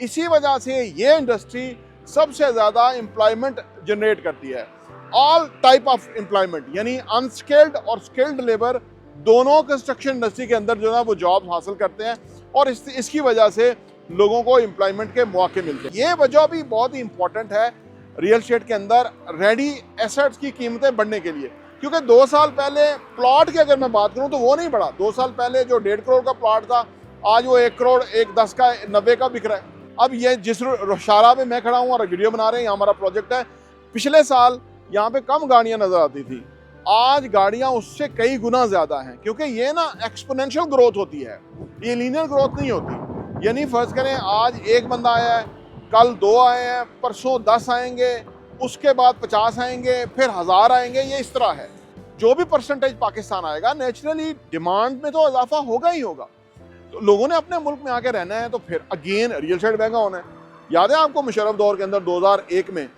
इसी वजह से ये इंडस्ट्री सबसे ज़्यादा एम्प्लॉयमेंट जनरेट करती है। ऑल टाइप ऑफ एम्प्लॉयमेंट, यानी अनस्किल्ड और स्किल्ड लेबर दोनों कंस्ट्रक्शन इंडस्ट्री के अंदर जो है वो जॉब हासिल करते हैं और इसकी वजह से लोगों को एम्प्लॉयमेंट के मौके मिलते हैं। ये वजह भी बहुत ही इंपॉर्टेंट है रियल एस्टेट के अंदर रेडी एसेट्स की कीमतें बढ़ने के लिए, क्योंकि 2 साल पहले प्लॉट की अगर मैं बात करूं तो वो नहीं बढ़ा। 2 साल पहले जो 1.5 करोड़ का प्लॉट था आज वो 1 करोड़ 1.10 का 90 का बिक रहा है। अब ये जिस शारा में मैं खड़ा हूँ और वीडियो बना रहे हैं, यहाँ हमारा प्रोजेक्ट है, पिछले साल यहाँ पे कम गाड़ियाँ नजर आती थी, आज गाड़ियाँ उससे कई गुना ज्यादा हैं, क्योंकि ये ना एक्सपोनेंशियल ग्रोथ होती है, ये लीनियर ग्रोथ नहीं होती। यानी फर्ज करें आज एक बंदा आया है, कल 2 आए हैं, परसों 10 आएंगे, उसके बाद 50 आएंगे, फिर 1000 आएंगे, ये इस तरह है। जो भी परसेंटेज पाकिस्तान आएगा नेचुरली डिमांड में तो इजाफा होगा ही होगा। तो लोगों ने अपने मुल्क में आके रहना है तो फिर अगेन रियल एस्टेट महंगा होना है। याद है आपको मुशर्रफ दौर के अंदर 2001 में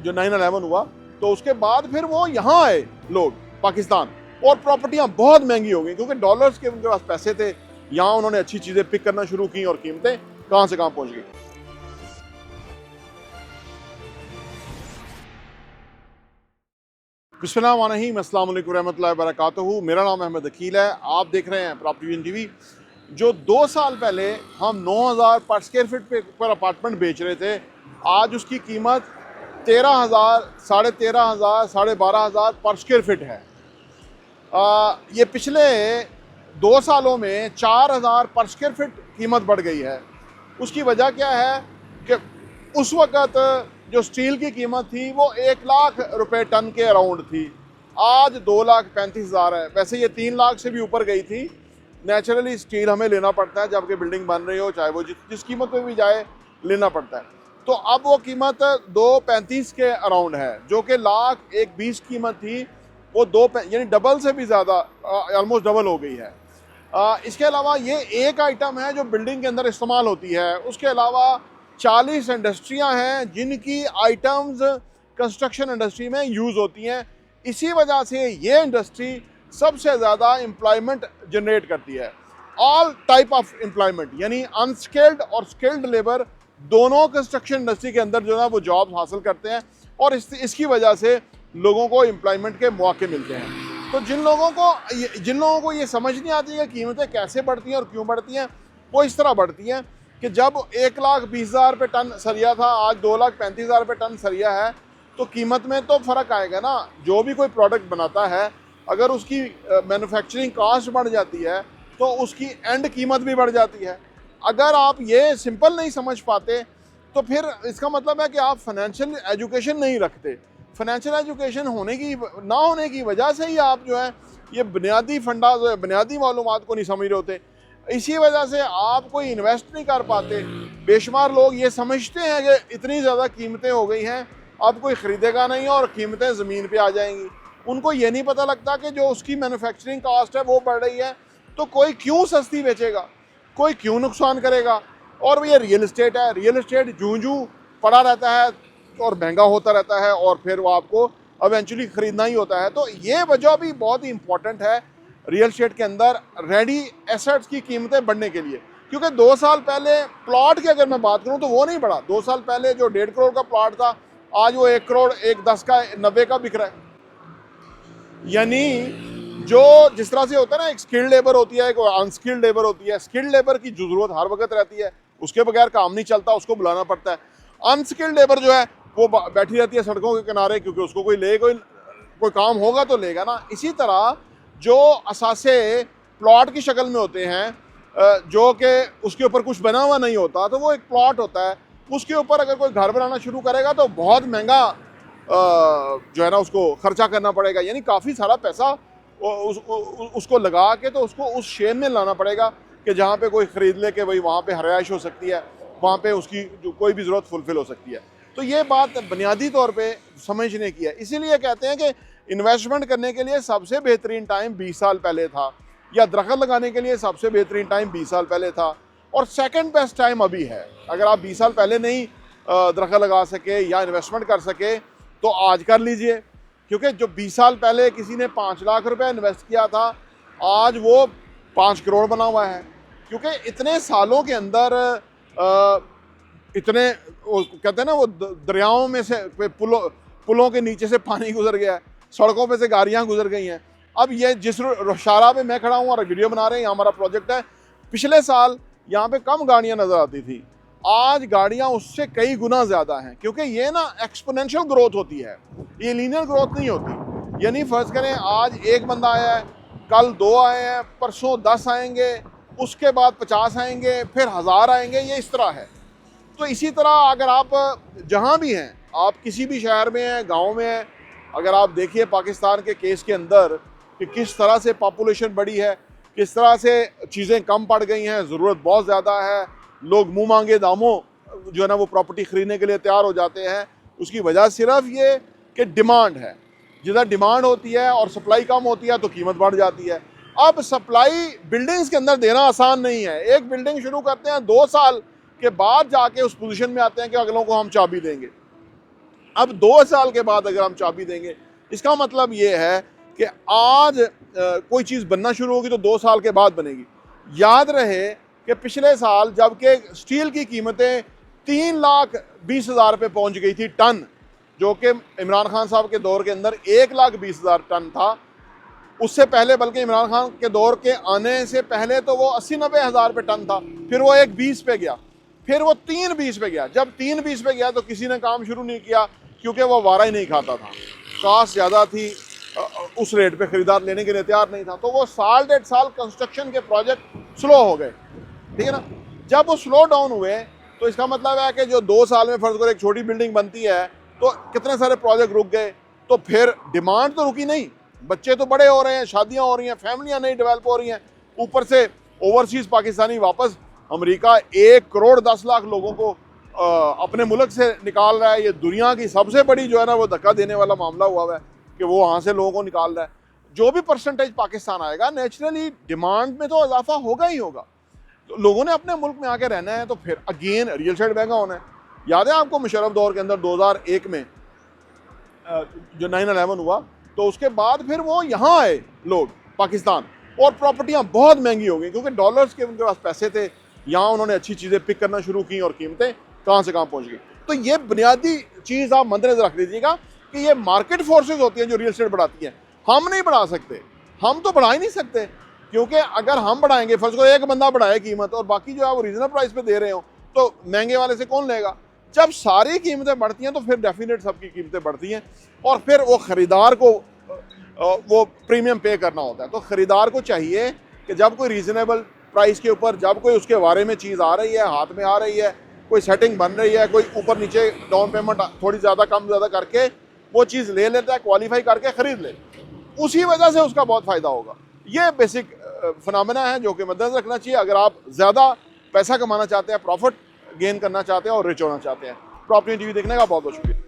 जो 9/11 हुआ, तो उसके बाद फिर वो यहाँ आए लोग पाकिस्तान और प्रॉपर्टियां बहुत महंगी हो गई, क्योंकि डॉलर्स के उनके पास पैसे थे। यहाँ उन्होंने अच्छी चीजें पिक करना शुरू की और कीमतें कहां से कहां पहुंच गई। बिस्मिल्लाहिर्रहमानिर्रहीम, अस्सलाम वालेकुम रहमतुल्लाहि व बरकातहू। मेरा नाम अहमद अकील है, आप देख रहे हैं प्रॉपर्टी विजन टीवी। जो 2 साल पहले हम 9000 पर स्क्वायर फीट पर अपार्टमेंट बेच रहे थे, आज उसकी कीमत 13,000, 13,500, 12,500 पर स्क्वायर फीट है। ये पिछले 2 सालों में 4,000 पर स्क्वायर फीट कीमत बढ़ गई है। उसकी वजह क्या है कि उस वक़्त जो स्टील की कीमत थी वो 1 लाख रुपए टन के अराउंड थी, आज 2,35,000 है। वैसे ये 3 लाख से भी ऊपर गई थी। नेचुरली स्टील हमें लेना पड़ता है जबकि बिल्डिंग बन रही हो, चाहे वो जिस कीमत पे भी जाए लेना पड़ता है। तो अब वो कीमत 2,35 के अराउंड है, जो कि 1,20,000 कीमत थी, वो 2 यानी डबल से भी ज़्यादा, ऑलमोस्ट डबल हो गई है। इसके अलावा ये एक आइटम है जो बिल्डिंग के अंदर इस्तेमाल होती है। उसके अलावा 40 इंडस्ट्रियां हैं जिनकी आइटम्स कंस्ट्रक्शन इंडस्ट्री में यूज़ होती हैं। इसी वजह से ये इंडस्ट्री सबसे ज़्यादा एम्प्लॉयमेंट जनरेट करती है। ऑल टाइप ऑफ एम्प्लॉयमेंट, यानी अनस्किल्ड और स्किल्ड लेबर दोनों कंस्ट्रक्शन इंडस्ट्री के अंदर जो है वो जॉब हासिल करते हैं और इसकी वजह से लोगों को एम्प्लॉयमेंट के मौके मिलते हैं। तो जिन लोगों को ये समझ नहीं आती है कीमतें कैसे बढ़ती हैं और क्यों बढ़ती हैं, वो इस तरह बढ़ती हैं कि जब 1,20,000 रुपये टन सरिया था, आज 2,35,000 रुपये टन सरिया है, तो कीमत में तो फ़र्क आएगा ना। जो भी कोई प्रोडक्ट बनाता है, अगर उसकी मैन्युफैक्चरिंग कास्ट बढ़ जाती है तो उसकी एंड कीमत भी बढ़ जाती है। अगर आप ये सिंपल नहीं समझ पाते तो फिर इसका मतलब है कि आप फाइनेंशियल एजुकेशन नहीं रखते। फाइनेंशियल एजुकेशन ना होने की वजह से ही आप जो है ये बुनियादी बुनियादी मालूमात को नहीं समझ रहे होते। इसी वजह से आप कोई इन्वेस्ट नहीं कर पाते। बेशुमार लोग ये समझते हैं कि इतनी ज़्यादा कीमतें हो गई हैं, अब कोई ख़रीदेगा नहीं और कीमतें ज़मीन पे आ जाएंगी। उनको ये नहीं पता लगता कि जो उसकी मैन्युफैक्चरिंग कास्ट है वो बढ़ रही है, तो कोई क्यों सस्ती बेचेगा, कोई क्यों नुकसान करेगा। और ये रियल इस्टेट है, रियल इस्टेट जूं पड़ा रहता है और महंगा होता रहता है और फिर वो आपको इवेंचुअली ख़रीदना ही होता है। तो ये वजह भी बहुत ही इंपॉर्टेंट है रियल एस्टेट के अंदर रेडी एसेट्स की कीमतें बढ़ने के लिए, क्योंकि 2 साल पहले प्लॉट की अगर मैं बात करूं तो वो नहीं बढ़ा। 2 साल पहले जो 1.5 करोड़ का प्लॉट था आज वो 1 करोड़ 1.10 का 90 का बिक रहा है। यानी जो जिस तरह से होता है ना, एक स्किल्ड लेबर होती है, एक अनस्किल्ड लेबर होती है। स्किल्ड लेबर की जरूरत हर वक्त रहती है, उसके बगैर काम नहीं चलता, उसको बुलाना पड़ता है। अनस्किल्ड लेबर जो है वो बैठी रहती है सड़कों के किनारे, क्योंकि उसको कोई काम होगा तो लेगा ना। इसी तरह जो असासे प्लॉट की शक्ल में होते हैं, जो कि उसके ऊपर कुछ बना हुआ नहीं होता, तो वो एक प्लॉट होता है। उसके ऊपर अगर कोई घर बनाना शुरू करेगा तो बहुत महंगा जो है ना उसको खर्चा करना पड़ेगा, यानी काफ़ी सारा पैसा उसको लगा के तो उसको उस शेप में लाना पड़ेगा कि जहाँ पे कोई ख़रीद ले के भाई वहाँ पे रिहाइश हो सकती है, वहाँ पे उसकी जो कोई भी ज़रूरत फुलफ़िल हो सकती है। तो ये बात बुनियादी तौर पे समझने की है। इसीलिए कहते हैं कि इन्वेस्टमेंट करने के लिए सबसे बेहतरीन टाइम 20 साल पहले था, या दरख्त लगाने के लिए सबसे बेहतरीन टाइम 20 साल पहले था, और सेकंड बेस्ट टाइम अभी है। अगर आप 20 साल पहले नहीं दरख्त लगा सके या इन्वेस्टमेंट कर सके तो आज कर लीजिए, क्योंकि जो 20 साल पहले किसी ने 5 लाख रुपए इन्वेस्ट किया था, आज वो 5 करोड़ बना हुआ है। क्योंकि इतने सालों के अंदर इतने वो कहते हैं ना, वो दरियाओं में से पुलों के नीचे से पानी गुजर गया है, सड़कों पे से गाड़ियाँ गुजर गई हैं। अब ये जिस शाहराह पे मैं खड़ा हूँ और वीडियो बना रहे हैं, यहाँ हमारा प्रोजेक्ट है, पिछले साल यहाँ पे कम गाड़ियाँ नज़र आती थी, आज गाड़ियाँ उससे कई गुना ज़्यादा हैं, क्योंकि ये ना एक्सपोनेंशियल ग्रोथ होती है, ये लीनियर ग्रोथ नहीं होती। यानी फ़र्ज़ करें आज एक बंदा आया है, कल 2 आए हैं, परसों 10 आएंगे, उसके बाद 50 आएंगे, फिर 1000 आएंगे, ये इस तरह है। तो इसी तरह अगर आप जहाँ भी हैं, आप किसी भी शहर में हैं, गाँव में हैं, अगर आप देखिए पाकिस्तान के केस के अंदर कि किस तरह से पॉपुलेशन बढ़ी है, किस तरह से चीज़ें कम पड़ गई हैं, ज़रूरत बहुत ज़्यादा है, लोग मुंह मांगे दामों जो है ना वो प्रॉपर्टी ख़रीदने के लिए तैयार हो जाते हैं। उसकी वजह सिर्फ ये कि डिमांड है, जिधर डिमांड होती है और सप्लाई कम होती है तो कीमत बढ़ जाती है। अब सप्लाई बिल्डिंग्स के अंदर देना आसान नहीं है। एक बिल्डिंग शुरू करते हैं, 2 साल के बाद जाके उस पोजीशन में आते हैं कि अगलों को हम चाबी देंगे। अब 2 साल के बाद अगर हम चाबी देंगे, इसका मतलब ये है कि आज कोई चीज़ बनना शुरू होगी तो 2 साल के बाद बनेगी। याद रहे कि पिछले साल जबकि स्टील की कीमतें 3,20,000 पे पहुंच गई थी टन, जो कि इमरान खान साहब के दौर के अंदर 1,20,000 टन था। उससे पहले बल्कि इमरान खान के दौर के आने से पहले तो वो 80-90 हज़ार पे टन था, फिर वो 1,20 पे गया, फिर वो 3,20 पे गया। जब 3,20 पे गया तो किसी ने काम शुरू नहीं किया, क्योंकि वो वारा ही नहीं खाता था, कास्ट ज़्यादा थी, उस रेट पे ख़रीदार लेने के लिए तैयार नहीं था। तो वो साल 1.5 साल कंस्ट्रक्शन के प्रोजेक्ट स्लो हो गए, ठीक है ना। जब वो स्लो डाउन हुए तो इसका मतलब है कि जो 2 साल में फ़र्ज़ करो एक छोटी बिल्डिंग बनती है तो कितने सारे प्रोजेक्ट रुक गए। तो फिर डिमांड तो रुकी नहीं, बच्चे तो बड़े हो रहे हैं, शादियाँ हो रही हैं, फैमिलियाँ नई डेवलप हो रही हैं, ऊपर से ओवरसीज़ पाकिस्तानी वापस अमेरिका 1 करोड़ 10 लाख लोगों को अपने मुल्क से निकाल रहा है। ये दुनिया की सबसे बड़ी जो है ना वो धक्का देने वाला मामला हुआ है कि वो वहाँ से लोगों को निकाल रहा है। जो भी परसेंटेज पाकिस्तान आएगा, नेचुरली डिमांड में तो इजाफा होगा ही होगा। तो लोगों ने अपने मुल्क में आके रहना है, तो फिर अगेन रियल एस्टेट महंगा होना है। याद है आपको मुशर्रफ दौर के अंदर 2001 में जो 9/11 हुआ, तो उसके बाद फिर वो यहाँ आए लोग पाकिस्तान, और प्रॉपर्टियाँ बहुत महंगी हो गई क्योंकि डॉलर्स के उनके पास पैसे थे। यहाँ उन्होंने अच्छी चीज़ें पिक करना शुरू की और कीमतें कहाँ से कहाँ पहुँच गई। तो ये बुनियादी चीज़ आप मद्देनजर रख लीजिएगा कि ये मार्केट फोर्सेज होती हैं जो रियल एस्टेट बढ़ाती हैं। हम नहीं बढ़ा सकते, हम तो बढ़ा ही नहीं सकते, क्योंकि अगर हम बढ़ाएंगे, फर्ज को एक बंदा बढ़ाए कीमत और बाकी जो है वो रीजनल प्राइस पे दे रहे हो, तो महंगे वाले से कौन लेगा। जब सारी कीमतें बढ़ती हैं तो फिर डेफिनेट सबकी कीमतें बढ़ती हैं, और फिर वो ख़रीदार को वो प्रीमियम पे करना होता है। तो ख़रीदार को चाहिए कि जब कोई रीज़नेबल प्राइस के ऊपर, जब कोई उसके बारे में चीज़ आ रही है, हाथ में आ रही है, कोई सेटिंग बन रही है, कोई ऊपर नीचे डाउन पेमेंट थोड़ी ज़्यादा कम ज़्यादा करके वो चीज़ ले लेता है, क्वालिफाई करके ख़रीद ले, उसी वजह से उसका बहुत फ़ायदा होगा। ये बेसिक फिनोमेना है जो कि मद्देनजर रखना चाहिए अगर आप ज़्यादा पैसा कमाना चाहते हैं, प्रॉफिट गेन करना चाहते हैं और रिच होना चाहते हैं। प्रॉपर्टी टीवी देखने का बहुत बहुत शुक्रिया।